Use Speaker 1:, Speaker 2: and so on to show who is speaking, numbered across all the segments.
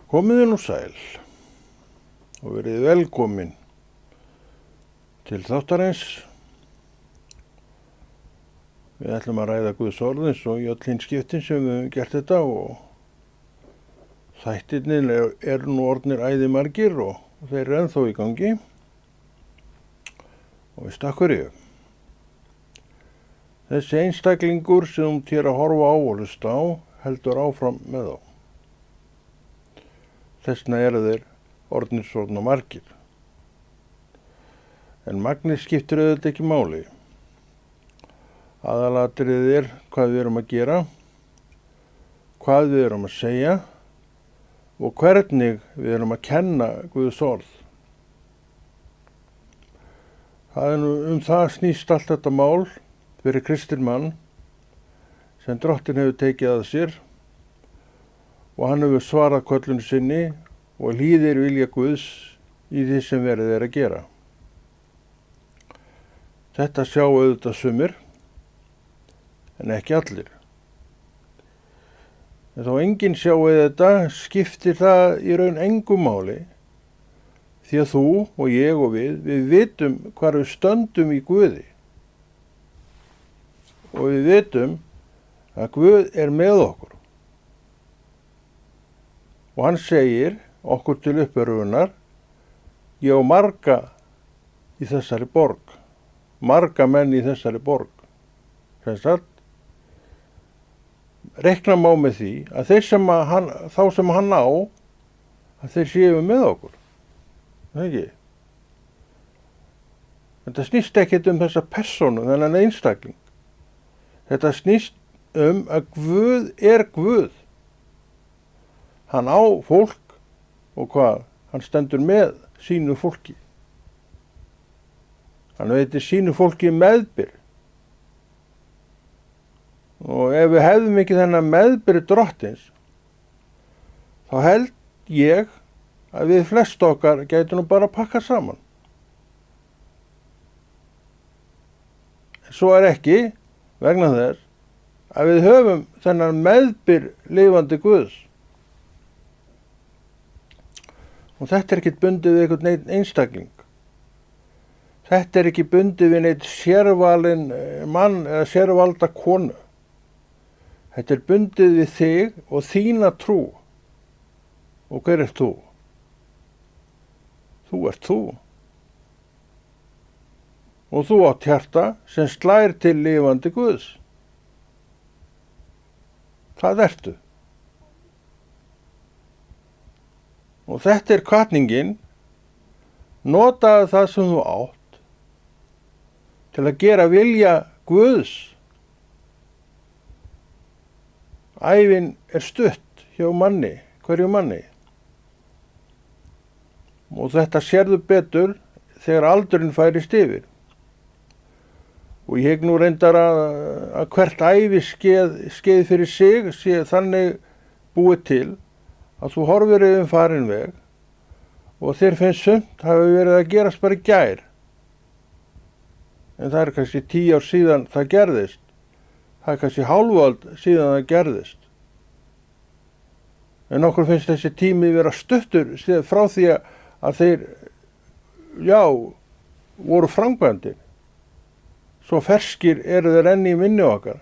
Speaker 1: Komiði nú sæl og verið velkomin til þáttarins. Við ætlum að ræða Guðs orð eins og í öll hin skiptin sem við höfum gert þetta og þættirnir eru nú orðnir æði margir og þeir eru ennþá í gangi og veistu af hverju. Þessi einstaklingur sem þú ert að horfa á og hlusta á heldur áfram með þá. Þessna eru þeir orðnir svona margir. En magnið skiptir auðvitað ekki máli. Aðalatriðið er hvað við erum að gera, hvað við erum að segja og hvernig við erum að kenna Guðs orð. Það er það snýst allt þetta mál fyrir kristinn mann sem Drottinn hefur tekið að sér og hann hefur svarað köllun sinni og hlýðir vilja Guðs í því sem verið er að gera. Þetta sjá auðvitað sumir, en ekki allir. En þó enginn sjái þetta, skiptir það í raun engu máli, því að þú og ég og við vitum hvar við stöndum í Guði. Og við vitum að Guð er með okkur. Og hann segir okkur til uppörfunar, ég á marga í þessari borg, marga menn í þessari borg. Sem sagt, reikna má með því að þá sem hann á, að þeir séu með okkur. Það ekki? Þetta snýst ekkert þessa persónu, þennan einstakling. Þetta snýst að Guð er Guð. Hann á fólk og hvað? Hann stendur með sínu fólki. Hann veitir sínu fólki meðbyr. Og ef við hefðum ekki þennan meðbyr Drottins, þá held ég að við flest okkar gætu nú bara að pakka saman. En svo er ekki vegna þess að við höfum þennan meðbyr lifandi Guðs. Og þetta er ekki bundið við einhvern einstakling. Þetta er ekki bundið við neitt sérvalinn mann eða sérvalda konu. Þetta er bundið við þig og þína trú. Og hver ert þú? Þú ert þú. Og þú átt hjarta sem slær til lifandi Guðs. Það ertu. Og þetta er hvatningin, notaðu það sem þú átt til að gera vilja Guðs. Ævin er stutt hjá manni, hverju manni. Og þetta sérðu betur þegar aldurinn færist yfir. Og ég hef nú reyndar að hvert æviskeið fyrir sig sé þannig búið til að þú horfir yfir farinn veg og þér finnst sumt hafi verið að gerast bara í gær. En það er kannski 10 ár síðan það gerðist. Það er kannski hálföld síðan það gerðist. En okkur finnst þessi tími vera stuttur frá því að þeir, voru framkvæmdir. Svo ferskir eru þeir enn í minni okkar.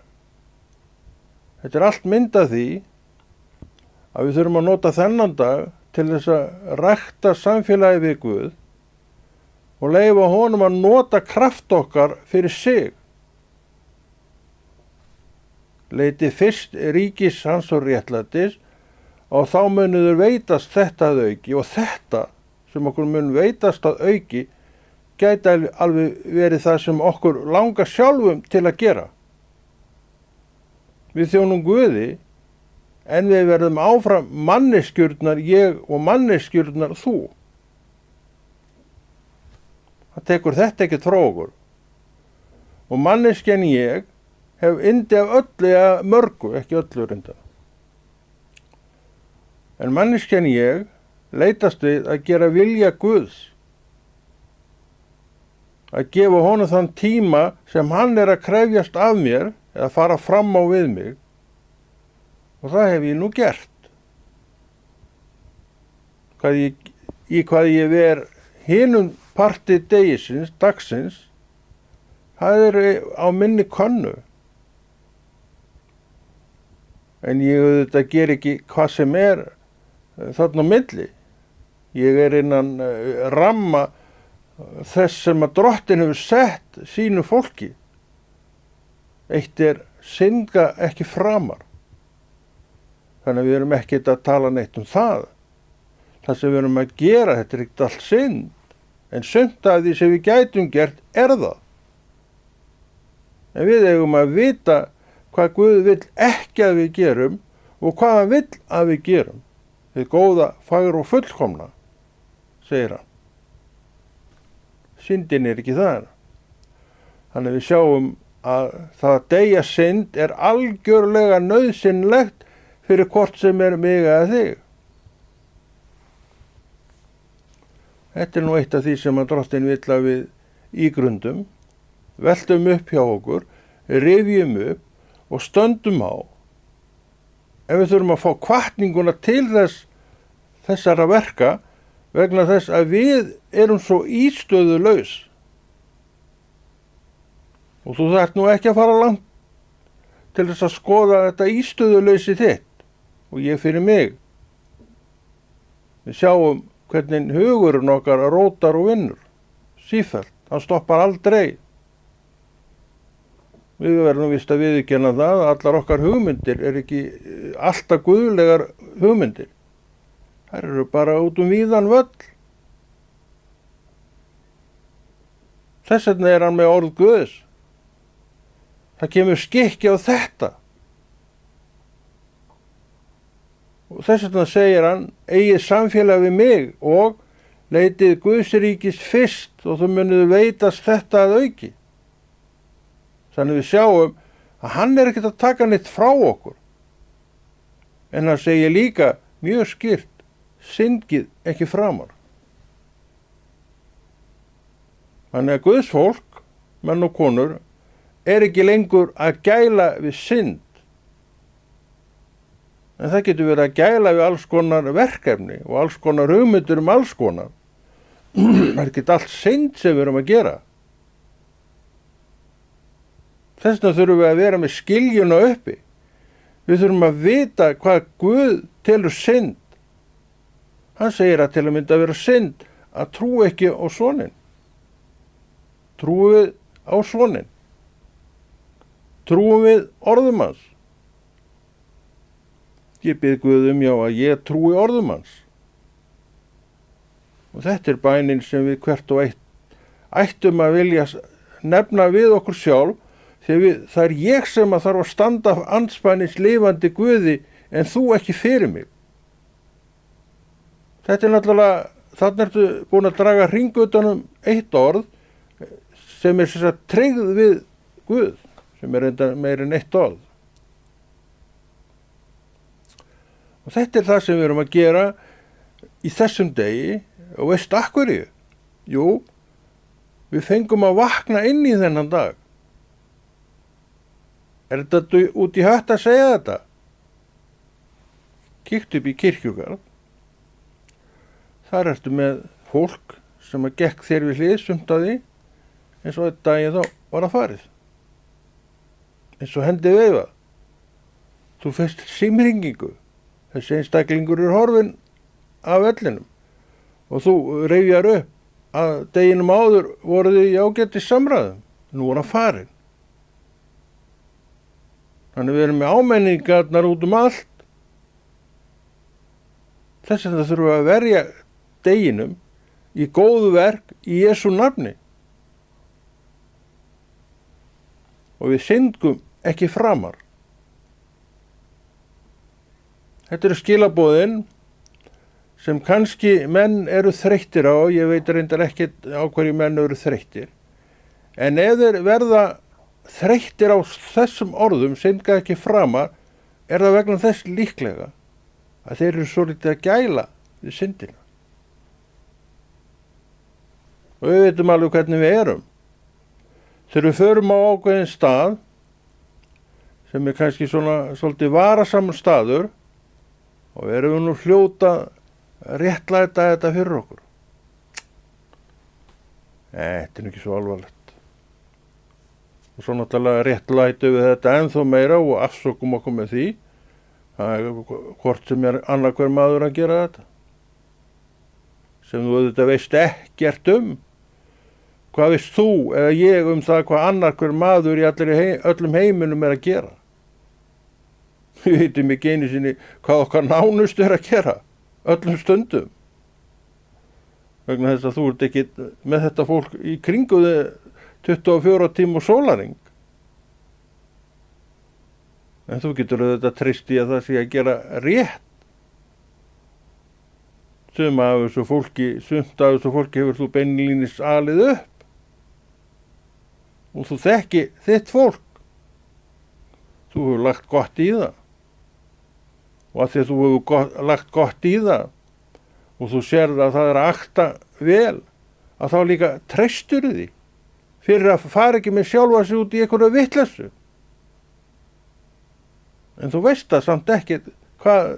Speaker 1: Þetta er allt myndað því að við þurfum að nota þennan dag til þess að rækta samfélagi við Guð og leyfa honum að nota kraft okkar fyrir sig. Leiti fyrst ríkis hans og réttlætis og þá munu veitast þetta að auki og þetta sem okkur mun veitast að auki gæti alveg verið það sem okkur langar sjálfum til að gera. Við þjónum Guði en við verðum áfram manneskjurnar ég og manneskjurnar þú. Það tekur þetta ekki frá okkur. Og manneskjan ég hef yndi af öllu eða mörgu, ekki öllu reynda. En manneskjan ég leitast við að gera vilja Guðs. Að gefa honum þann tíma sem hann er að krefjast af mér eða fara fram á við mig. Og það hef ég nú gert. í hvað ég ver hinum parti dagsins, það er á minni könnu. En ég auðvitað ger ekki hvað sem er þarna á milli. Ég er innan ramma þess sem að Drottinn hefur sett sínu fólki. Eitt er synga ekki framar. Þannig að við erum ekkert að tala neitt um það. Það sem við erum að gera, þetta er ekkert allt synd. En sumt af því sem við gætum gert er það. En við eigum að vita hvað Guð vill ekki að við gerum og hvað hann vill að við gerum. Þið góða, fagra og fullkomna, segir hann. Syndin er ekki þar. Þannig að við sjáum að það að deyja synd er algjörlega nauðsynlegt fyrir hvort sem er mig eða þig. Þetta er nú eitt af því sem að Drottinn vill að við ígrundum, veltum upp hjá okkur, rifjum upp og stöndum á. En við þurfum að fá hvatninguna til þessara verka vegna þess að við erum svo ístöðulaus. Og þú þarft nú ekki að fara langt til þess að skoða þetta ístöðulausi þitt og ég fyrir mig. Við sjáum hvernig hugurinn okkar rótar og vinnur, sífellt, hann stoppar aldrei. Við verðum víst að viðurkenna það að allar okkar hugmyndir er ekki alltaf guðlegar hugmyndir. Þær eru bara út víðan völl. Þess vegna er hann með orð Guðs. Það kemur skikki á þetta. Og þess vegna segir hann, eigið samfélag við mig og leitið Guðsríkis fyrst og þú munið veitast þetta að auki. Þannig við sjáum að hann er ekkert að taka neitt frá okkur. En hann segir líka mjög skýrt, syndið ekki framar. Þannig að Guðs fólk, menn og konur, er ekki lengur að gæla við synd. En það getur verið að gæla við alls konar verkefni og alls konar hugmyndir alls konar. Það er ekki allt synd sem við erum að gera. Þess vegna þurfum við að vera með skiljuna uppi. Við þurfum að vita hvað Guð telur synd. Hann segir að til að mynda að vera synd að trú ekki á soninn. Trúum við á soninn? Trúum við orðum hans? Ég bið Guð já að ég trúi orðum hans. Og þetta er bænin sem við hvert og eitt ættum að vilja nefna við okkur sjálf, því það er ég sem að þarf að standa andspænis lifandi Guði en þú ekki fyrir mig. Þetta er náttúrulega, þannig ertu búin að draga hring utan eitt orð sem er þess að tryggð við Guð, sem er meir en eitt orð. Og þetta er það sem við erum að gera í þessum degi og veistu af hverju? Jú, við fengum að vakna inn í þennan dag. Er þetta út í hött að segja þetta? Kíktu upp í kirkjugarð. Þar ertu með fólk sem að gekk þér við hlið sumt af því, eins og þetta daginn þá var að farið. Eins og hendi veifað. Þú fyrst símhringingu. Þessi einstaklingur er horfinn af vellinum. Og þú rifjar upp að deginum áður voru þið í ágætis samræðum. Nú er hann farinn. Þannig við erum með ámenningarnar út allt. Þess vegna þurfum við að verja deginum í góðu verk í Jesú nafni. Og við syndum ekki framar. Þetta eru skilaboðin sem kannski menn eru þreyttir á, ég veit reyndar ekkert á hverju menn eru þreyttir. En ef þeir verða þreyttir á þessum orðum, synda ekki framar, er það vegna þess líklega að þeir eru svolítið að gæla við syndina. Og við veitum alveg hvernig við erum. Þegar við förum á ákveðin stað, sem er kannski svona svolítið varasamur staður, og erum við nú fljóta réttlæta þetta fyrir okkur. Þetta ekki svo alvarlegt. Og svo náttúrulega réttlætu við þetta ennþá meira og afsökum okkur með því. Hvort sem annar hver maður að gera þetta. Sem þú auðvitað veist ekkert Hvað veist þú eða ég það hvað annar hver maður í öllum heiminum að gera? Við veitum ekki einu sinni hvað okkar nánust að gera, öllum stundum. Vegna þess að þú ert ekki með þetta fólk í kringu þig 24 tíma og sólarhring. En þú getur auðvitað treyst í að það sé að gera rétt. Sumt af þessu fólki hefur þú beinlínis alið upp. Og þú þekki þitt fólk. Þú hefur lagt gott í það. Og að því að þú hefur lagt gott í það og þú sérð að það að akta vel, að þá líka treystur því fyrir að fara ekki með sjálfa sig út í einhverju vitleysu. En þú veist það samt ekkert hvað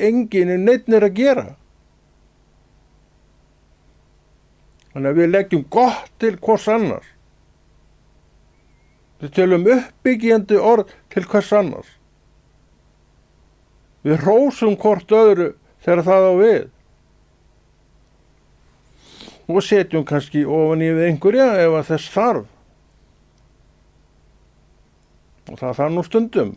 Speaker 1: enginn neinn að gera. Þannig að við leggjum gott til hvers annars. Við tölum uppbyggjandi orð til hvers annars. Við hrósum hvort öðru þegar það á við. Og setjum kannski ofan í við einhverja ef að þess þarf. Og það þarf nú stundum.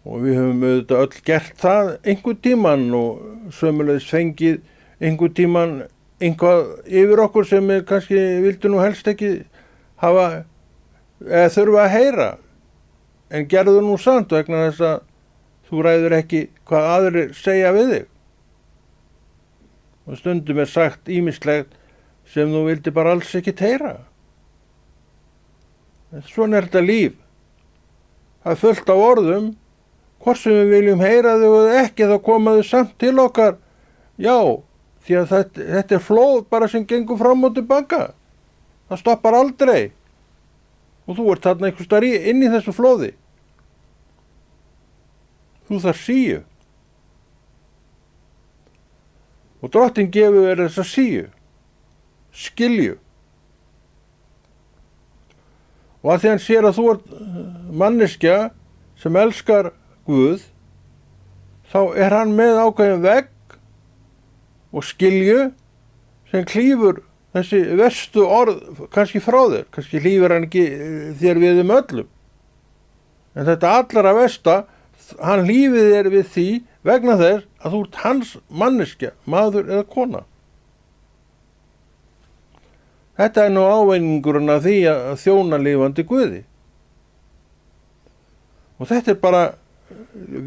Speaker 1: Og við höfum auðvitað öll gert það einhvern tímann og sömuleiðis fengið einhvern tímann einhvað yfir okkur sem kannski vildu nú helst ekki hafa eða þurfa að heyra. En gerðu nú samt vegna þess að þú ræður ekki hvað aðrir segja við þig. Og stundum sagt ýmislegt sem þú vildi bara alls ekki heyra. Svona þetta líf. Það fullt af orðum, hvort sem við viljum heyra þau eða ekki, þá koma þau samt til okkar. Já, því að þetta flóð bara sem gengur fram og tilbaka. Það stoppar aldrei. Og þú ert þarna einhvers staðar inn í þessu flóði. Þú þarf síu. Og Drottinn gefur þessa síu. Skilju. Og að því hann sér að þú ert manneskja sem elskar Guð, þá hann með ákveðin vegg og skilju sem klífur þessi verstu orð kannski frá þér. Kannski klífur hann ekki þér við öllum. En þetta allra versta, hann lífið þér við því vegna þess að þú ert hans manneskja, maður eða kona. Þetta nú ávinningurinn af því að þjóna lifandi Guði. Og þetta bara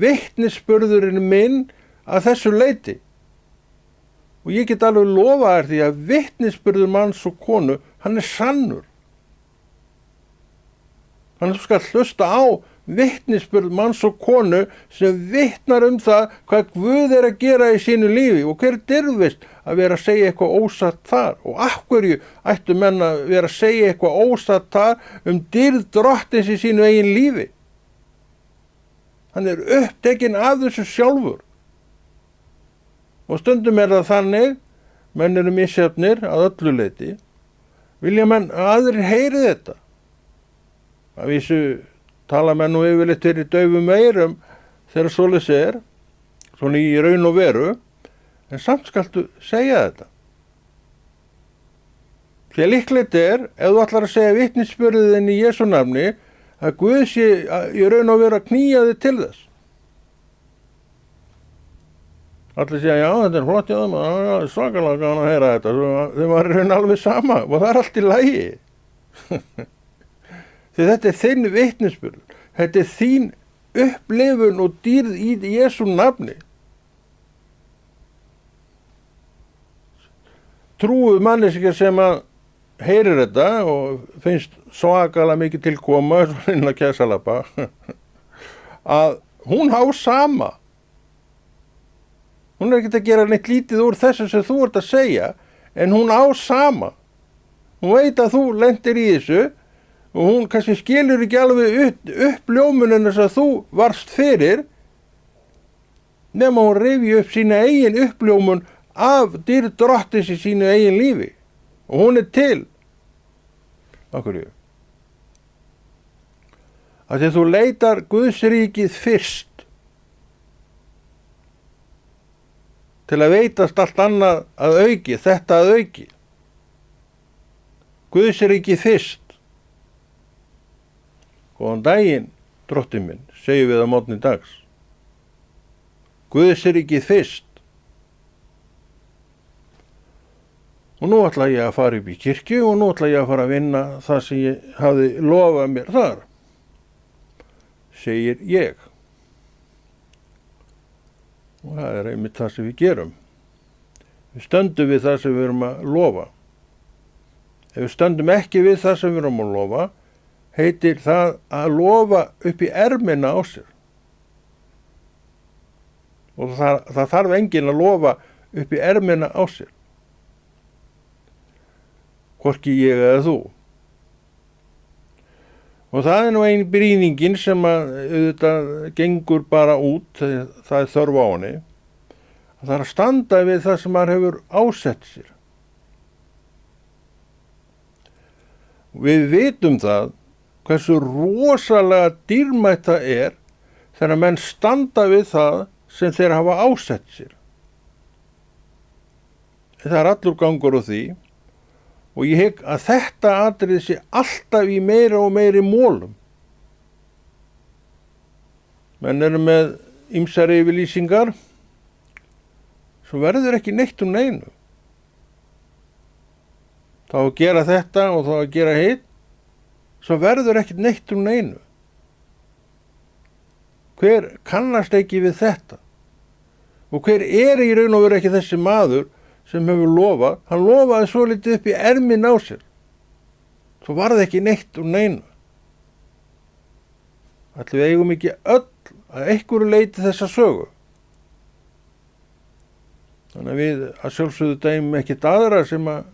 Speaker 1: vitnisburðurinn minn að þessu leyti. Og ég get alveg lofa þér því að vitnisburður manns og konu, hann sannur. Þannig að þú skal hlusta á vitnisburð manns og konu sem vitnar það hvað Guð að gera í sínu lífi og hver dirfist að vera að segja eitthvað ósatt þar. Og af hverju ættu menn að vera að segja eitthvað ósatt þar dýrð Drottins í sínu eigin lífi? Hann upptekinn af þessu sjálfur. Og stundum það þannig, menn misjafnir að öllu leyti, vilja menn að aðrir heyri þetta. Að vísu tala menn nú yfirleitt fyrir daufum eyrum þegar svoleiðis svona í raun og veru, en samt skaltu segja þetta. Því að líklegt ef þú ætlar að segja vitnisburðin í Jesú nafni, að Guð sé í raun og veru að knýja þig til þess. Allir segja, já, þetta flott, já, svakalega gaman að heyra þetta, þeim var í raun alveg sama, og það allt í lagi. Því þetta þinn vitnisburður, þetta þín upplifun og dýrð í Jesú nafni. Trúuð manneskja sem að heyrir þetta og finnst svakalega mikið til koma, svona inn að kæsalappa, að hún á sama. Hún ekki að gera neitt lítið úr þessu sem þú ert að segja, en hún á sama. Hún veit að þú lendir í þessu, og hún kannski skilur ekki alveg upp ljómuninn þess að þú varst fyrir, nema hún rifji upp sína eigin uppljómun af dýrð Drottins í sínu eigin lífi. Og hún til. Af hverju? Að því þú leitar Guðsríkið fyrst til að veitast allt annað að auki, þetta að auki. Guðsríkið fyrst. Góðan daginn, Drottinn minn, segjum við að morgni dags. Guðsríkið fyrst. Og nú ætla ég að fara upp í kirkju og nú ætla ég að fara að vinna það sem ég hafði lofað mér þar, segir ég. Og það er einmitt það sem við gerum. Við stöndum við það sem við erum að lofa. Ef við stöndum ekki við það sem við erum að lofa, heitir það að lofa upp í ermina á sér. Og það þarf enginn að lofa upp í ermina á sér. Hvorki ég eða þú. Og það er nú ein brýningin sem að auðvitað gengur bara út, það er þörf á henni. Það er að standa við það sem maður hefur ásett sér. Við vitum það hversu rosalega dýrmætt það er þegar menn standa við það sem þeir hafa ásett sér. Það er allur gangur á því. Og ég hygg að þetta atriði sé alltaf í meira og meiri mólum. Menn eru með ýmsar yfirlýsingar, svo verður ekki neitt um neinu. Þá að gera þetta og þá að gera hitt, svo verður ekki neitt um neinu. Hver kannast ekki við þetta? Og hver er í raun og veru ekki þessi maður sem hefur lofað, hann lofaði svo litið upp í ermin á sér. Svo varð ekki neitt úr neinu. Ætli við eigum ekki öll að einhverju leiti þessa sögu. Þannig að við að sjálfsögðu dæmum ekkert aðra sem að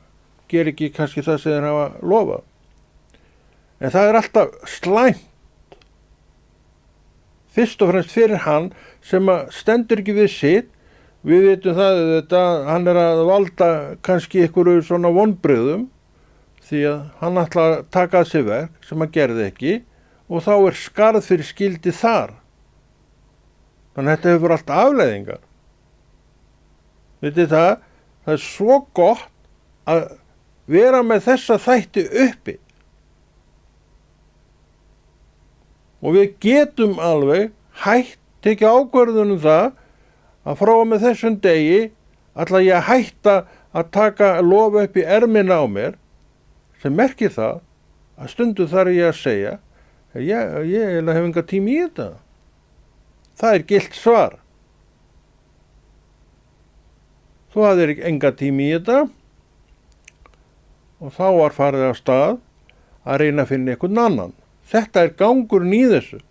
Speaker 1: gera ekki kannski það sem þeir hafa lofað. En það er alltaf slæmt. Fyrst og fremst fyrir hann sem að stendur ekki við sitt. Við vitum það að hann er að valda kannski einhverju svona vonbrigðum því að hann ætla að taka að sér verk sem hann gerði ekki og þá er skarð fyrir skildi þar. Þannig að þetta hefur allt afleiðingar. Vitið það er svo gott að vera með þessa þætti uppi. Og við getum alveg tekið ákvörðun það að frá með þessum degi ætla ég að hætta að lofa upp í ermina á mér, sem merkir það að stundu þarf ég að segja að ég hef enga tíma í þetta. Það er gilt svar. Þú hafðir enga tíma í þetta og þá var farið af stað að reyna að finna einhvern annan. Þetta er gangurinn í þessu.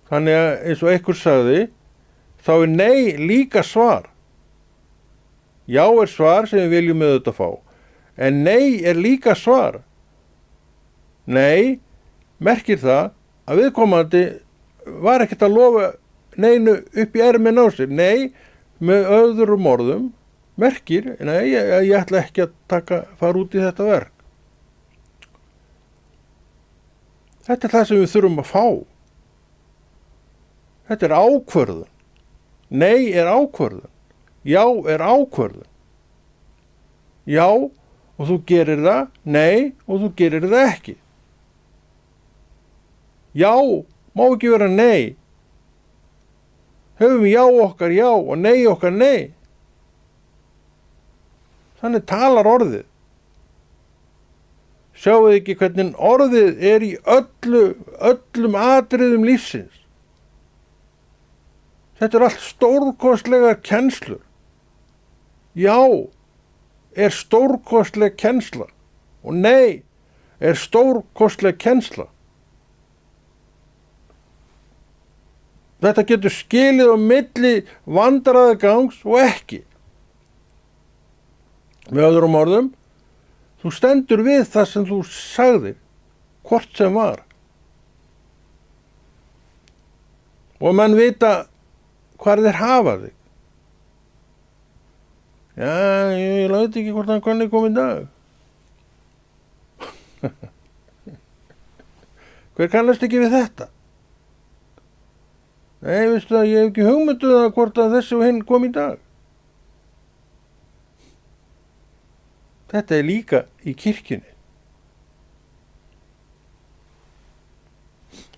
Speaker 1: Þannig að eins og einhver sagði, þá er nei líka svar. Já er svar sem við viljum auðvitað fá, en nei er líka svar. Nei merkir það að viðkomandi var ekkert að lofa neinu upp í erminn á sér. Nei, með öðrum orðum, merkir, nei, ég ætla ekki að fara út í þetta verk. Þetta er það sem við þurfum að fá. Þetta er ákvörðun. Nei er ákvörðun. Já er ákvörðun. Já og þú gerir það. Nei og þú gerir það ekki. Já má ekki vera nei. Höfum já okkar já og nei okkar nei. Þannig talar orðið. Sjáuð ekki hvernig orðið er í öllum atriðum lífsins. Þetta er allt stórkostlegar kennslur. Já er stórkostleg kennsla og nei er stórkostleg kennsla. Þetta getur skilið á milli vandræðagangs og ekki. Með öðrum orðum, þú stendur við það sem þú sagðir, hvort sem var. og menn vita hvar þeir hafa þig. Já, ég veit ekki hvort hann hvernig kom í dag. Hver kannast ekki við þetta? Nei, veistu það, ég hef ekki hugmyndu það hvort að þessi og hinn kom í dag. Þetta er líka í kirkjunni.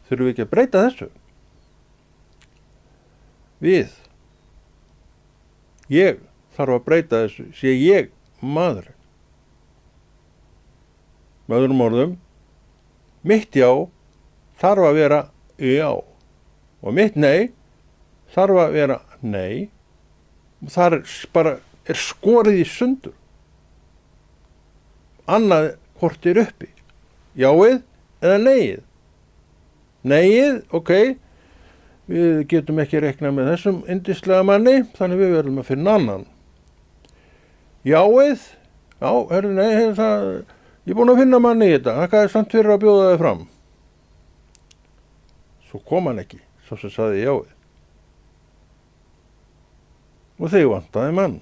Speaker 1: Þurfum við ekki að breyta þessu? Ég þarf að breyta þessu, sé ég maðurinn. Með öðrum orðum, mitt já þarf að vera já og mitt nei þarf að vera nei og þar bara er skorið í sundur. Annað hvort er uppi, jáið eða neið. Neið, ok, við getum ekki reiknað með þessum yndislega manni, þannig við verðum að finna annan. Jáið, já, nei, það, ég er búin að finna manni í þetta, þakka þér samt fyrir að bjóða þig fram. Svo kom hann ekki, svo sem sagði jáið. Og þig vantaði mann.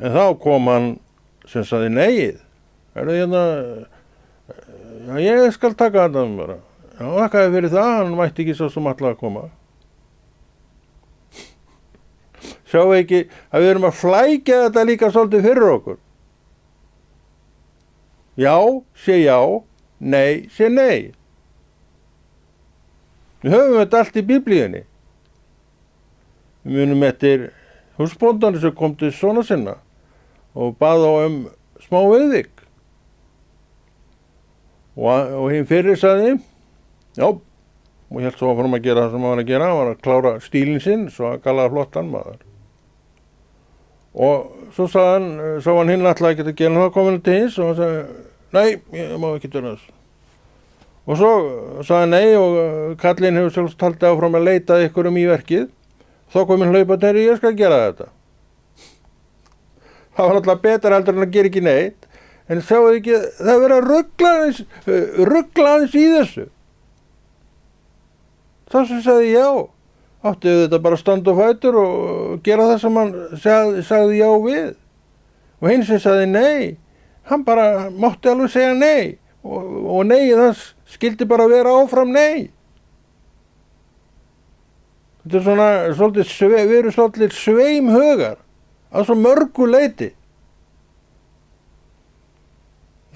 Speaker 1: En þá kom hann sem sagði neið. Hérna, já, ég skal taka þetta bara. Já, þakka þér fyrir það, hann mætti ekki svo sem allar að koma. Sjáu ekki að við erum að flækja þetta líka svolítið fyrir okkur. Já, sé já, nei, sé nei. Við höfum þetta allt í Biblíunni. Við munum eftir húsbóndanum sem kom til sona sinna og bað á smá viðvik. Og hinn fyrri sagði, já, og hélt svo áfram að gera það sem hann var að gera, hann var að klára stílinn sinn, svo að gala flottan maður. Og svo sá hann hinn alltaf ekki að gera það komin til hins og hann sagði, nei, ég má ekki vera þess. Og svo sagði nei og kallinn hefur sjálfs haldið áfram að leita ykkur í verkið. Þá kom hinn hlaupatæri, ég skal gera þetta. Það var alltaf betra heldur en að gera ekki neitt, en sjáu ekki, það verið að ruggla hans í þessu. Þá sem sagði já, átti þetta bara að standa á fætur og gera það sem hann sagði já við. Og hinn sem sagði nei, hann bara mátti alveg segja nei og nei það skildi bara vera áfram nei. Þetta er svona, við erum svolítið sveimhugar að svo mörgu leyti.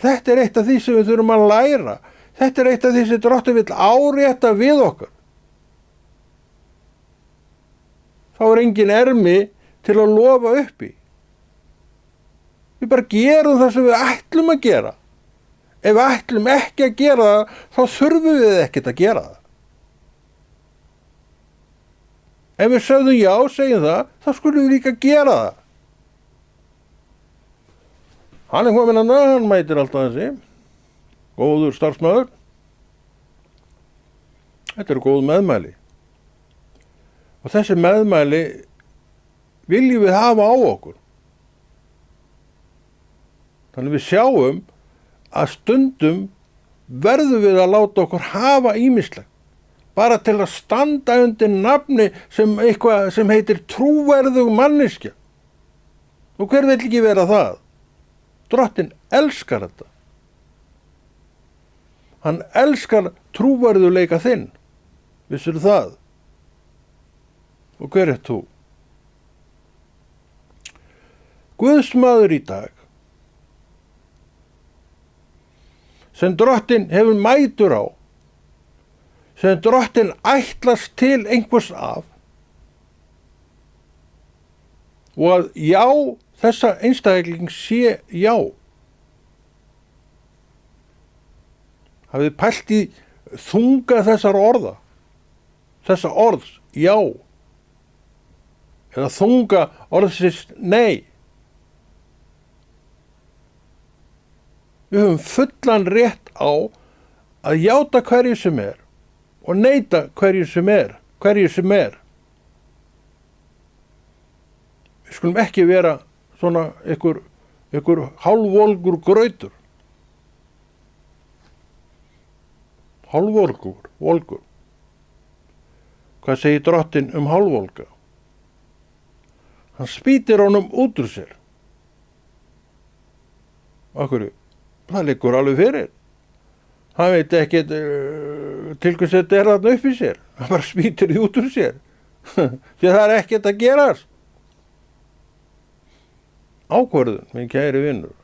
Speaker 1: Þetta er eitt af því sem við þurfum að læra. Þetta er eitt af því sem Drottinn vill árétta við okkur. Þá er engin ermi til að lofa upp í. Við bara gerum það sem við ætlum að gera. Ef við ætlum ekki að gera það, þá þurfum við ekkert að gera það. Ef við sögðum já, segjum það, þá skulum við líka gera það. Hann er komin hann mætir alltaf þessi. Góður starfsmaður. Þetta eru góð meðmæli. Og þessi meðmæli viljum við hafa á okkur. Þannig við sjáum að stundum verðum við að láta okkur hafa ýmislegt. Bara til að standa undir nafni sem eitthvað sem heitir trúverðug manneskja. Og hver vill ekki vera það? Drottinn elskar þetta. Hann elskar trúverðugleika þinn. Vissirðu það? Og hver er þú? Guðsmaður í dag, sem Drottinn hefur mætur á, sem Drottinn ætlast til einhvers af, og að já, þessa einstakling sé já. Hafið pælt í þunga þessar orða, þessa orðs, já, eða þunga orðsins nei. Við höfum fullan rétt á að játa hverju sem er og neita hverju sem er. Við skulum ekki vera svona ykkur hálfvolgur grautur Hálfvolgur. Hvað segir Drottinn hálfvolga? Hann spýtir honum út úr sér. Af hverju? Það liggur alveg fyrir. Hann veit ekkert til hvers þetta þarna upp í sér. Hann bara spýtir því út úr sér. Því það ekkert að gerast. Ákvörðun, minn kæri vinur.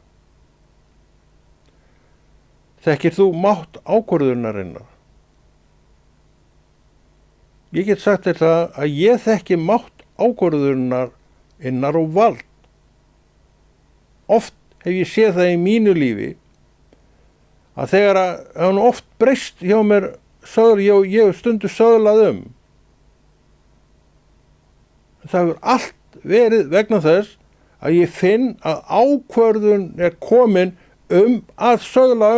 Speaker 1: Þekkir þú mátt ákvörðunarinnar? Ég get sagt þér það að ég þekki mátt ákvörðunarinnar og vald. Oft hef ég séð það í mínu lífi að þegar hann oft breyst hjá mér ég hef stundu söðlað það hefur allt verið vegna þess að ég finn að ákvörðun er komin að söðla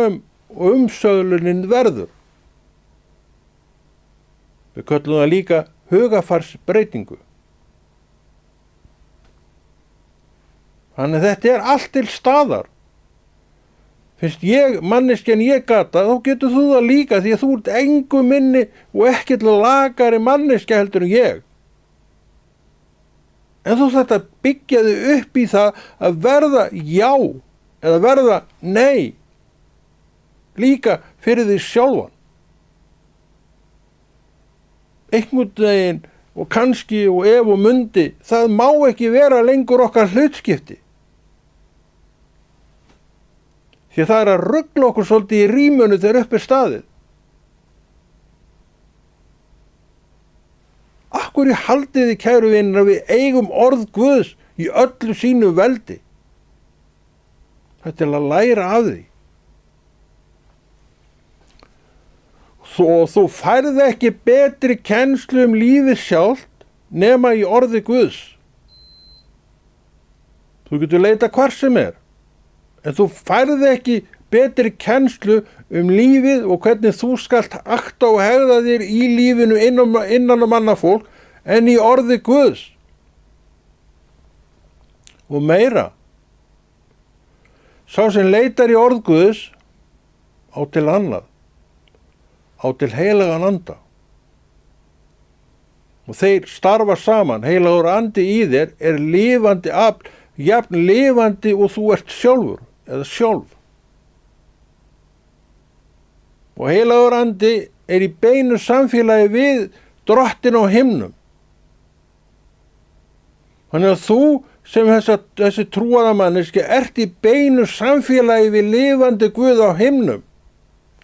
Speaker 1: og umsöðlunin verður. Við köllum það líka hugarfarsbreytingu. Þannig þetta er allt til staðar. Finnst manneskjan ég gata, þá getur þú það líka því að þú ert engu minni og ekkert lakari manneskja heldur en ég. En þú þarft að byggja þig upp í það að verða já eða verða nei líka fyrir því sjálfan. Einhvern veginn og kannski og ef og mundi, það má ekki vera lengur okkar hlutskipti. Því það er að rugla okkur svolítið í rímunu þegar upp er staðið. Af hverju haldið þið, kæru vinir, að við eigum orð Guðs í öllu sínu veldi? Það er til að læra af því. Þú færð ekki betri kennslu lífið sjálft nema í orði Guðs. Þú getur leita hvar sem er. En þú færð ekki betri kennslu lífið og hvernig þú skalt akta og hegða þér í lífinu innan mannafólk en í orði Guðs. Og meira. Sá sem leitar í orð Guðs á til annað. Á til heilagan anda. Og þeir starfa saman. Heilagur andi í þér er lifandi afl, jafn lifandi og þú ert sjálfur eða sjálf. Og heilagur andi er í beinu samfélagi við Drottinn á himnum. Þannig að þú sem þessi trúaðamanneski ert í beinu samfélagi við lifandi Guð á himnum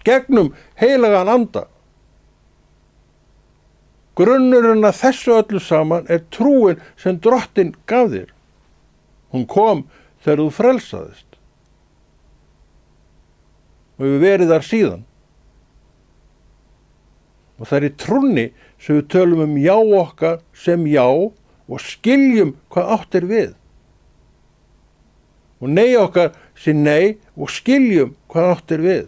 Speaker 1: gegnum heilagan anda. Grunnurinn að þessu öllu saman er trúin sem Drottinn gaf þér. Hún kom þegar þú frelsaðist. Og við verið þar síðan. Og það er í trúnni sem við tölum já okkar sem já og skiljum hvað átt er við. Og nei okkar sem nei og skiljum hvað átt er við.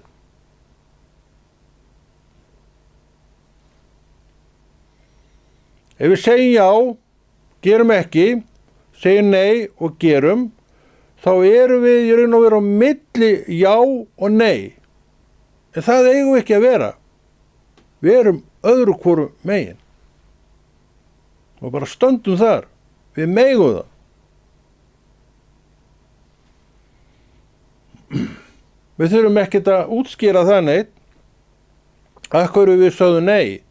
Speaker 1: Ef við segjum já, gerum ekki, segjum nei og gerum, þá erum við í raun og veru á milli já og nei. En það eigum við ekki að vera. Við erum öðru hvoru megin. Og bara stöndum þar. Við megum það. Við þurfum ekkert að útskýra það neitt. Af hverju við sögðum nei.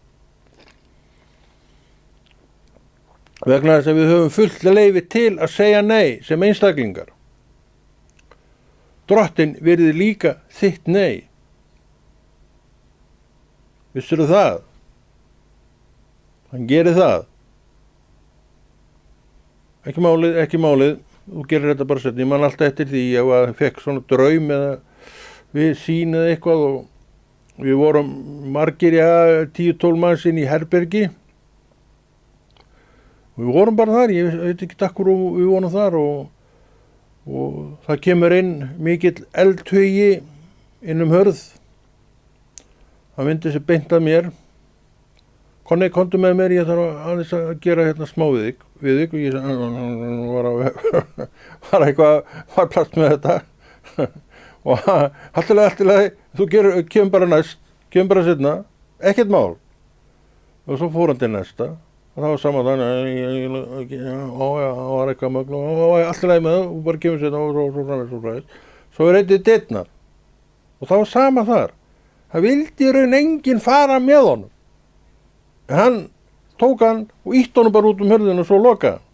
Speaker 1: Vegna þess að við höfum fullt leyfi til að segja nei sem einstaklingar. Drottinn virði líka þitt nei. Vissirðu það? Hann gerir það. Ekki málið. Þú gerir þetta bara setni. Ég man alltaf eftir því ef að fekk svona draum eða við sýn eða eitthvað og við vorum margir 10-12 manns inn í herbergi. Við vorum bara þar, ég veit ekki takkur við vorum þar og það kemur inn mikill eldhugi inn hörð. Það myndi sér beint að mér. Konni, komdu með mér, ég þarf aðeins að gera hérna smá við þig og ég var plast með þetta og alltilega, þú kemur bara næst, kemur bara seinna, ekkert mál. Og svo fór hann til næsta, og það var saman þannig, það var eitthvað mögn, og allt í lagi með það, og bara kemur seinna, og svo fræðist. Svo reyndið dyrnar, og það var sama þar. Það vildi í raun enginn fara með honum. En hann tók hann og ítti honum bara út hurðina og svo lokaði hann.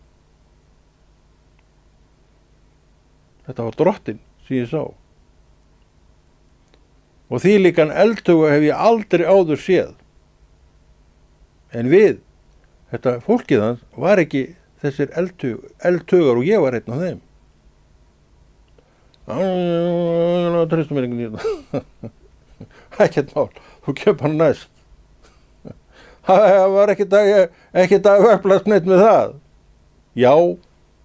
Speaker 1: Þetta var drottinn sem ég sá. Og þvílíkan eldhuga hef ég aldrei áður séð. En við, þetta fólkið hans, var ekki þessir eldhugar og ég var einn af þeim. Treystu mér einhvern veginn. Ekkert mál, þú kemur hann næst. Það var ekkert að verplast neitt með það. Já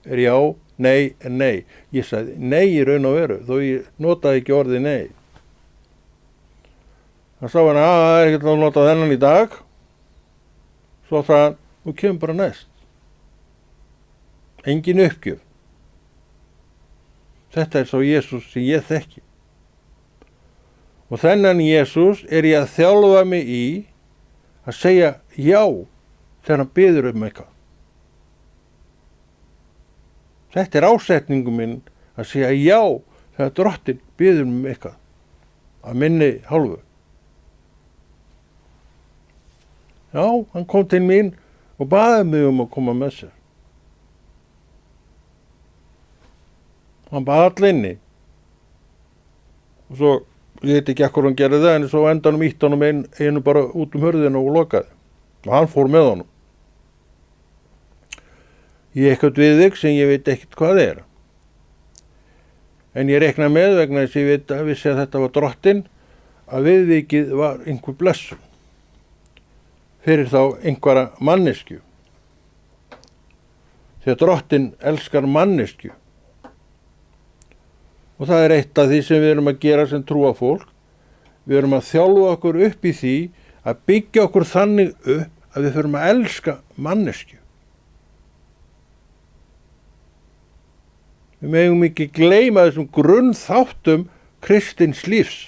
Speaker 1: er já, nei er nei. Ég sagði nei í raun og veru, þó ég notaði ekki orðið nei. Það sá hann að það er ekkert að nota þennan í dag. Svo sagði hann, þú kemur bara næst. Engin uppgjöf. Þetta er sá Jesús sem ég þekki. Og þennan Jesús er ég að þjálfa mig í að segja já þegar hann biður eitthvað. Þetta er ásetningum minn að segja já þegar drottinn biður eitthvað. Að minni hálfu. Já, hann kom til mín og baði mig að koma með sér. Hann baði allir inni. Og svo, ég veit ekki akkur hann gerði það, en svo endanum ítti honum einu bara út hurðina og lokaði. Og hann fór með honum. Ég eitthvað við þig sem ég veit ekkert hvað er. En ég rekna með vegna þess ég vissi að þetta var drottinn, að viðvikið var einhver blessun. Fyrir þá einhverja manneskju. Því að drottinn elskar manneskju. Og það er eitt af því sem við erum að gera sem trúa fólk. Við erum að þjálfa okkur upp í því að byggja okkur þannig upp að við förum að elska manneskju. Við megum ekki gleyma þessum grunnþáttum kristins lífs.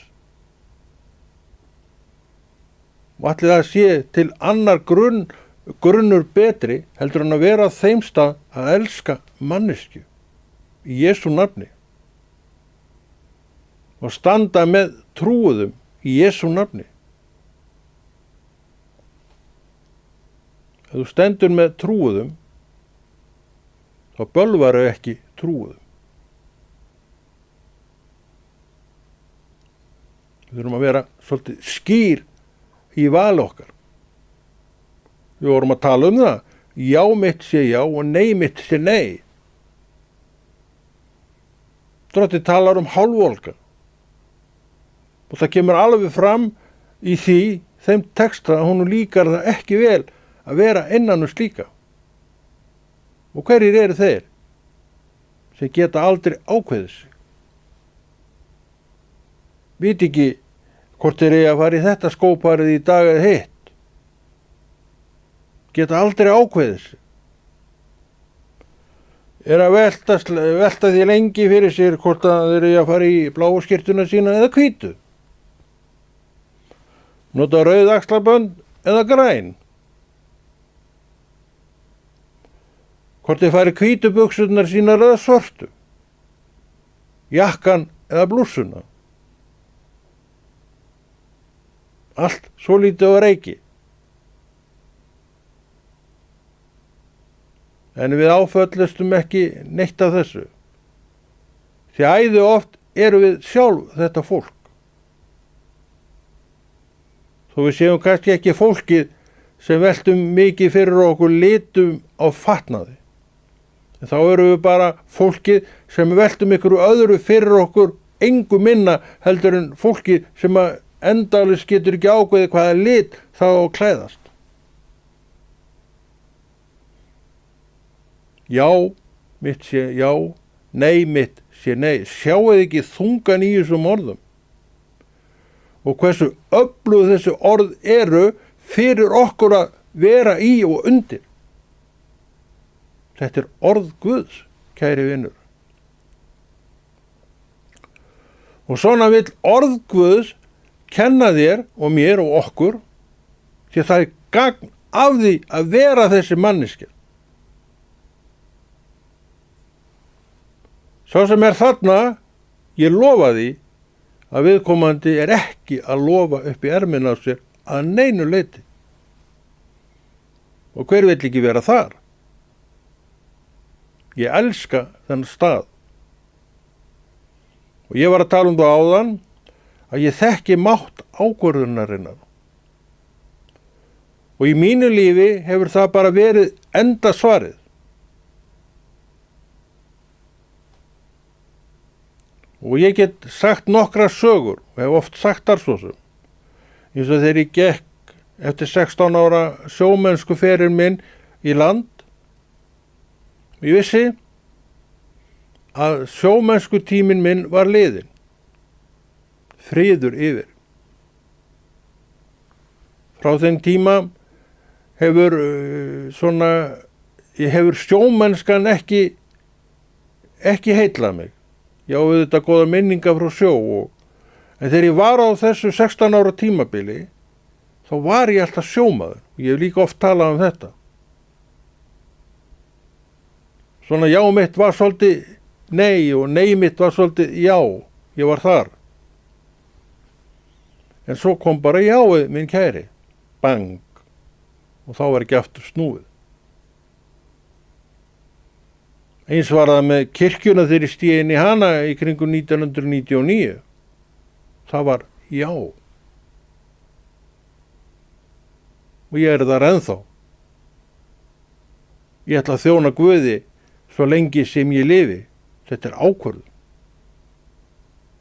Speaker 1: Og allir það sé til annar grunnur betri heldur en að vera á þeim stað að elska manneskju í Jesú nafni og standa með trúuðum í Jesú nafni. Ef þú stendur með trúuðum þá bölvaru ekki trúuðum. Við þurfum að vera svolítið skýr í vali okkar. Við vorum að tala um það. Já mitt sé já og nei mitt sé nei. Drottinn talar um hálfvolga. Og það kemur alveg fram í þeim texta að honum líkar það ekki vel að vera innan slíka. Og hverjir eru þeir sem geta aldrei ákveðið sig? Veit ekki hvort þeir að fara í þetta skóparið í dag eða hitt. Geta aldrei ákveðið sig. Er að velta því lengi fyrir sér hvort að þeir að fara í bláu skyrtuna sína eða hvítu. Nota rauð axlabönd eða græn. Hvort þeir fari hvítu buxurnar sínar eða svörtu. Jakkan eða blússuna. Allt svo lítið á reiki. En við áföllustum ekki neitt af þessu. Því æði oft eru við sjálf þetta fólk. Þó við séum kannski ekki fólkið sem veltum mikið fyrir okkur litum á fatnaði. En þá eru við bara fólkið sem veltum ykkur öðru fyrir okkur engu minna heldur en fólkið sem að endalaust getur ekki ákveðið hvaða lit þá klæðast. Já, mitt sé já, nei, mitt sé nei. Sjáuð ekki þungan í þessum orðum. Og hversu öflug þessi orð eru fyrir okkur að vera í og undir. Þetta er orð Guðs, kæri vinur. Og svona vill orð Guðs kenna þér og mér og okkur, því að það er gagn af því að vera þessi manneskja. Sá sem er þarna, ég lofa því að viðkomandi er ekki að lofa upp í ermina á sér að neinu leyti. Og hver vill ekki vera þar? Ég elska þennan stað. Og ég var að tala um það áðan að ég þekki mátt ákvörðunarinnar. Og í mínu lífi hefur það bara verið enda svarið. Og ég get sagt nokkra sögur, og hef oft sagt þar svo sem. Eins og þegar ég gekk eftir 16 ára sjómennskuferil minn í land, ég vissi að sjómennskutíminn minn var liðinn. Friður yfir. Frá þeim tíma hefur sjómennskan ekki heillað mig. Já, auðvitað góða minningar frá sjó en þegar ég var á þessu 16 ára tímabili þá var ég alltaf sjómaður. Ég hef líka oft talað um þetta. Svona já mitt var svolítið nei og nei mitt var svolítið já, ég var þar. En svo kom bara jáið minn kæri, bang, og þá var ekki aftur snúið. Eins var það með kirkjuna þegar ég stíð inn í hana í kringum 1999. Það var já. Og ég er þar ennþá. Ég ætla að þjóna Guði svo lengi sem ég lifi. Þetta er ákvörðun.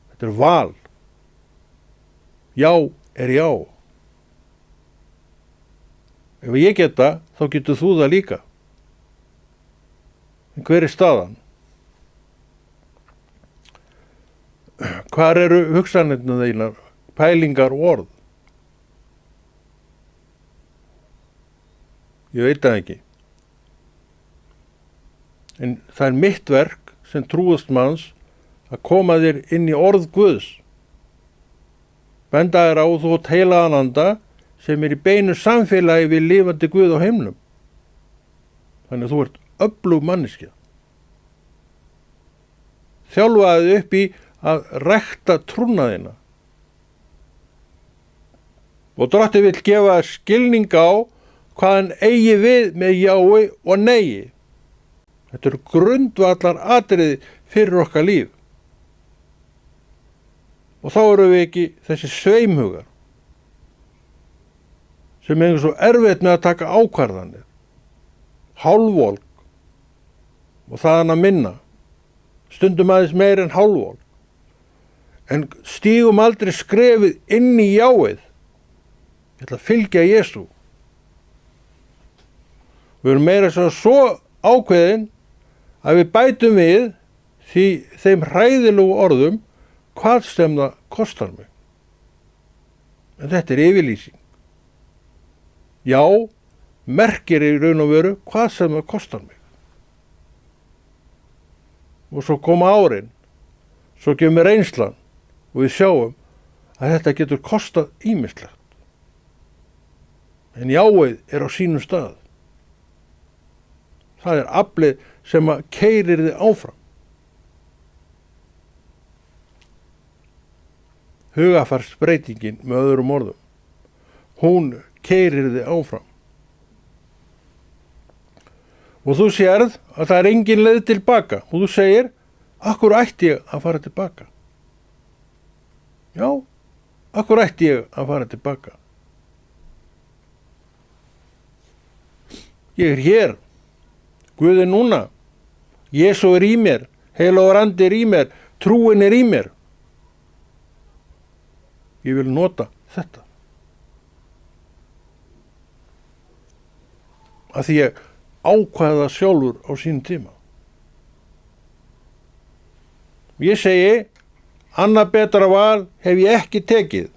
Speaker 1: Þetta er val. Já er já. Ef ég geta, þá getur þú það líka. En hver er staðan? Hvar eru hugsanirnar þínar, pælingar og orð? Ég veit það ekki. En það er mitt verk sem trúast manns að koma þér inn í orð Guðs. Benda þér á þú heilagan anda sem er í beinu samfélagi við lifandi Guð á himnum. Þannig að þú ert öflug manneskja. Þjálfaði upp í að rækta trúnaðina. Og Drotti vill gefa skilning á hvað hann eigi við með jái og neigi. Þetta eru grundvallar atriði fyrir okkar líf. Og þá eru við ekki þessi sveimhugar sem er svo erfitt með að taka ákvarðanir. Hálfvolk og þaðan að minna, stundum aðeins meir en hálfvolk, en stígum aldrei skrefið inn í jáið. Ég ætla að fylgja Jesú. Við erum meira svo ákveðin að við bætum við þeim hræðilegu orðum hvað sem það kostar mig. En þetta er yfirlýsing. Já, merkir í raun og veru hvað sem það kostar mig. Og svo koma árin, svo kemur reynslan og við sjáum að þetta getur kostað ýmislegt. En jáið er á sínum stað. Það er aflið sem að keyrir þig áfram. Hugarfarsbreytingin með öðrum orðum. Hún keyrir þig áfram. Og þú sérð að það er engin leið tilbaka og þú segir, af hverju ætti ég að fara tilbaka? Já, af hverju ætti ég að fara tilbaka? Ég er hér, Guð er núna, Jesú er í mér, heilagur andi er í mér, trúin er í mér. Ég vil nota þetta. Af því ég ákvaða sjálfur á sínum tíma. Ég segi, annað betra val hef ég ekki tekið.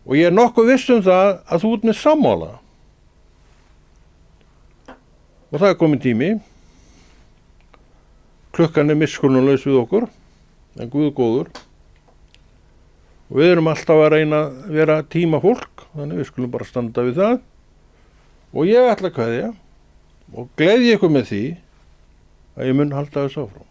Speaker 1: Og ég er nokkuð viss um það að þú ert með sammála. Og það er komin tími. Klukkan er miskunnarlaus við okkur, en Guð er góður. og við erum alltaf að reyna að vera tímafólk, þannig við skulum bara standa við það. Og ég ætla að kveðja og gleðja ykkur með því að ég mun halda þessu áfram.